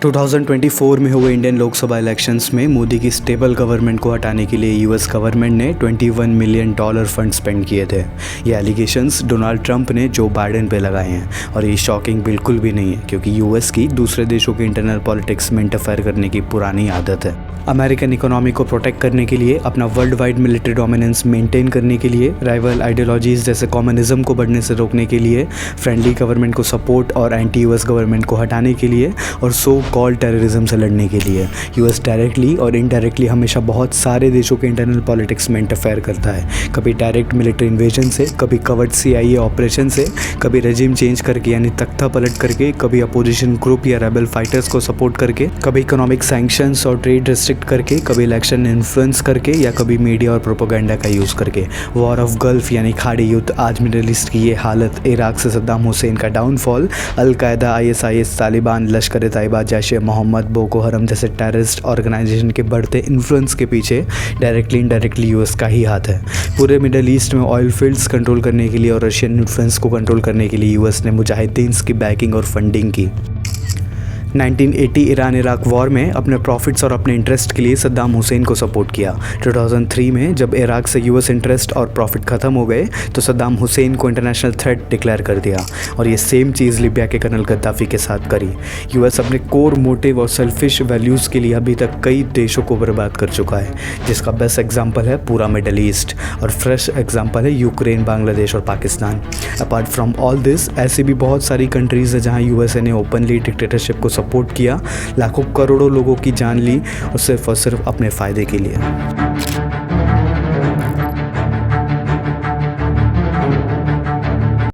2024 में हुए Indian Lok Sabha elections में मोदी की स्टेबल गवर्नमेंट को हटाने के लिए यूएस गवर्नमेंट ने $21 मिलियन फंड स्पेंड किए थे। ये एलिगेशंस डोनाल्ड ट्रंप ने जो बाइडेन पे लगाए हैं और ये शॉकिंग बिल्कुल भी नहीं है, क्योंकि यूएस की दूसरे देशों के इंटरनल पॉलिटिक्स में इंटरफेयर करने की पुरानी आदत है। अमेरिकन इकोनॉमी को प्रोटेक्ट करने के लिए, अपना world wide military dominance maintain करने के लिए, राइवल आइडियोलॉजीज जैसे कम्युनिज्म को बढ़ने से रोकने के लिए, फ्रेंडली गवर्नमेंट को सपोर्ट और एंटी यूएस गवर्नमेंट को हटाने के लिए और सो कॉल्ड टेररिज्म से लड़ने के लिए यूएस डायरेक्टली और इनडायरेक्टली हमेशा बहुत सारे देशों के इंटरनल पॉलिटिक्स में इंटरफेयर करता है। कभी डायरेक्ट मिलिट्री इन्वेजन से, कभी कवर्ड CIA ऑपरेशन से, कभी रेजिम चेंज करके यानी तख्ता पलट करके, कभी अपोजिशन ग्रुप या रेबल फाइटर्स को सपोर्ट करके, कभी इकोनॉमिक सैंक्शंस और ट्रेड रिस्ट्रिक्ट करके, कभी इलेक्शन इन्फ्लुएंस करके या कभी मीडिया और प्रोपेगेंडा का यूज़ करके। वॉर ऑफ गल्फ यानी खाड़ी युद्ध, आज मिडिल ईस्ट की ये हालत, इराक से सद्दाम हुसैन का डाउनफॉल, अलकायदा, ISIS, तालिबान, लश्कर तैयबा, जैश मोहम्मद, बोको हरम जैसे टेररिस्ट ऑर्गेनाइजेशन के बढ़ते इन्फ्लुएंस के पीछे डायरेक्टली इनडायरेक्टली यूएस का ही हाथ है। पूरे मिडिल ईस्ट में ऑयल फील्ड्स कंट्रोल करने के लिए और रशियन इन्फ्लुएंस को कंट्रोल करने के लिए यूएस ने मुजाहिदीन की बैकिंग और फंडिंग की। 1980 ईरान इराक वॉर में अपने प्रॉफिट्स और अपने इंटरेस्ट के लिए सद्दाम हुसैन को सपोर्ट किया। 2003 में जब इराक से यूएस इंटरेस्ट और प्रॉफिट ख़त्म हो गए तो सद्दाम हुसैन को इंटरनेशनल थ्रेट डिक्लेयर कर दिया और ये सेम चीज़ लिबिया के कर्नल गद्दाफी के साथ करी। यूएस अपने कोर मोटिव और सेल्फिश वैल्यूज़ के लिए अभी तक कई देशों को बर्बाद कर चुका है, जिसका बेस्ट एग्जाम्पल है पूरा मिडल ईस्ट और फ्रेश एग्जाम्पल है यूक्रेन, बांग्लादेश और Pakistan. Apart from all this, ऐसी भी बहुत सारी कंट्रीज़ है जहाँ यूएसए ने ओपनली डिक्टेटरशिप को सपोर्ट किया, लाखों करोड़ों लोगों की जान ली और सिर्फ अपने फ़ायदे के लिए।